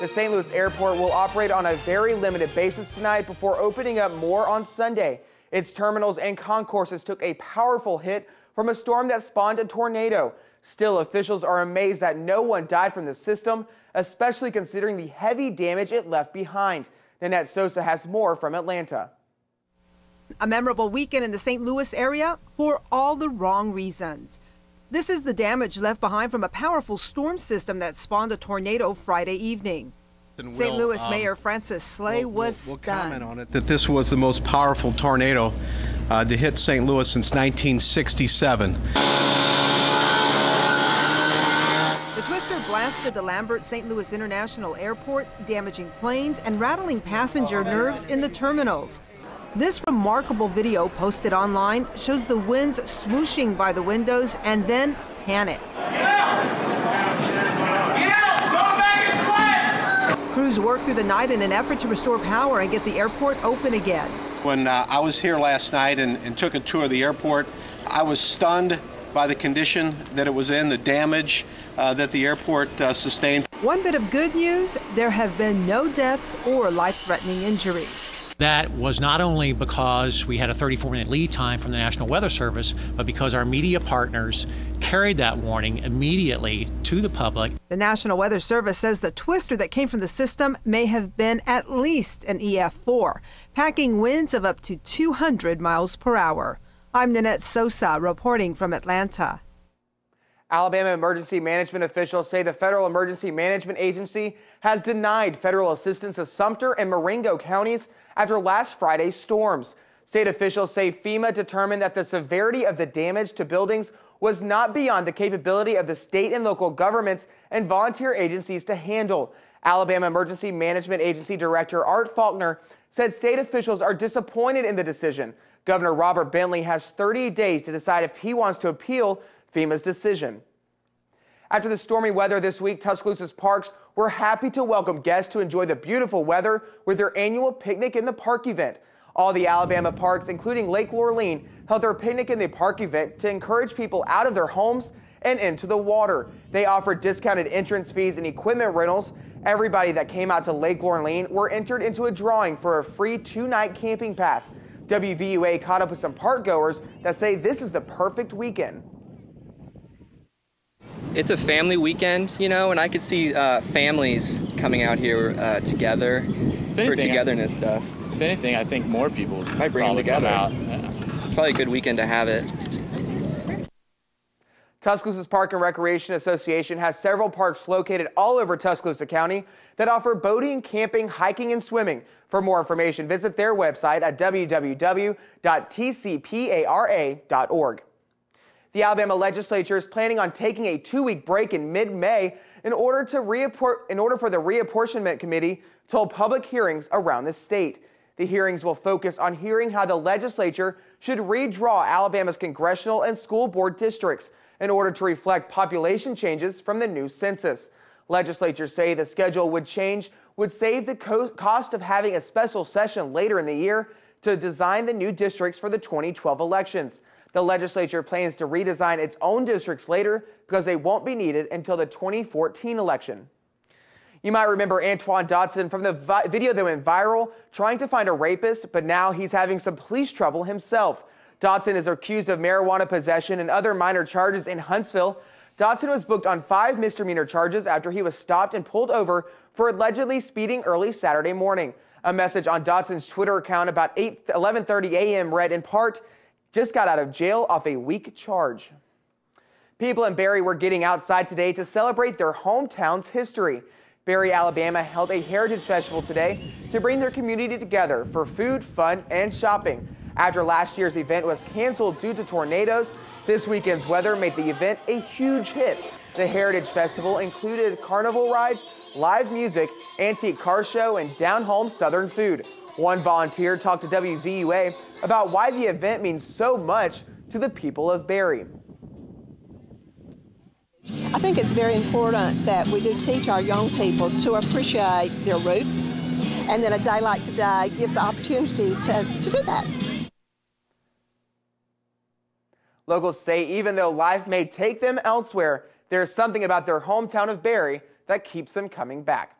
The St. Louis airport will operate on a very limited basis tonight before opening up more on Sunday. Its terminals and concourses took a powerful hit from a storm that spawned a tornado. Still, officials are amazed that no one died from the system, especially considering the heavy damage it left behind. Nanette Sosa has more from Atlanta. A memorable weekend in the St. Louis area for all the wrong reasons. This is the damage left behind from a powerful storm system that spawned a tornado Friday evening. St. Louis Mayor Francis Slay was stunned. We'll comment on it that this was the most powerful tornado to hit St. Louis since 1967. The twister blasted the Lambert St. Louis International Airport, damaging planes and rattling passenger nerves in the terminals. This remarkable video posted online shows the winds swooshing by the windows and then panic. Crews worked through the night in an effort to restore power and get the airport open again. When I was here last night and took a tour of the airport, I was stunned by the condition that it was in, the damage that the airport sustained. One bit of good news, there have been no deaths or life-threatening injuries. That was not only because we had a 34-minute lead time from the National Weather Service, but because our media partners carried that warning immediately to the public. The National Weather Service says the twister that came from the system may have been at least an EF4, packing winds of up to 200 miles per hour. I'm Nanette Sosa reporting from Atlanta. Alabama emergency management officials say the Federal Emergency Management Agency has denied federal assistance to Sumter and Marengo counties after last Friday's storms. State officials say FEMA determined that the severity of the damage to buildings was not beyond the capability of the state and local governments and volunteer agencies to handle. Alabama Emergency Management Agency Director Art Faulkner said state officials are disappointed in the decision. Governor Robert Bentley has 30 days to decide if he wants to appeal FEMA's decision. After the stormy weather this week, Tuscaloosa's parks were happy to welcome guests to enjoy the beautiful weather with their annual Picnic in the Park event. All the Alabama parks, including Lake Lorraine, held their Picnic in the Park event to encourage people out of their homes and into the water. They offered discounted entrance fees and equipment rentals. Everybody that came out to Lake Lorraine were entered into a drawing for a free 2-night camping pass. WVUA caught up with some park goers that say this is the perfect weekend. It's a family weekend, you know, and I could see families coming out here together for togetherness stuff. If anything, I think more people might bring them together. Come out. Yeah. It's probably a good weekend to have it. Tuscaloosa's Park and Recreation Association has several parks located all over Tuscaloosa County that offer boating, camping, hiking, and swimming. For more information, visit their website at www.tcpara.org. The Alabama legislature is planning on taking a 2-week break in mid-May in order for the Reapportionment Committee to hold public hearings around the state. The hearings will focus on hearing how the legislature should redraw Alabama's congressional and school board districts in order to reflect population changes from the new census. Legislators say the schedule would save the cost of having a special session later in the year to design the new districts for the 2012 elections. The legislature plans to redesign its own districts later because they won't be needed until the 2014 election. You might remember Antoine Dodson from the video that went viral trying to find a rapist, but now he's having some police trouble himself. Dodson is accused of marijuana possession and other minor charges in Huntsville. Dodson was booked on 5 misdemeanor charges after he was stopped and pulled over for allegedly speeding early Saturday morning. A message on Dodson's Twitter account about 11:30 a.m. read in part, "Just got out of jail off a weak charge." People in Barry were getting outside today to celebrate their hometown's history. Barry, Alabama held a heritage festival today to bring their community together for food, fun, and shopping. After last year's event was canceled due to tornadoes, this weekend's weather made the event a huge hit. The Heritage Festival included carnival rides, live music, antique car show, and down-home Southern food. One volunteer talked to WVUA about why the event means so much to the people of Barry. I think it's very important that we do teach our young people to appreciate their roots, and then a day like today gives the opportunity to do that. Locals say even though life may take them elsewhere, there's something about their hometown of Barry that keeps them coming back.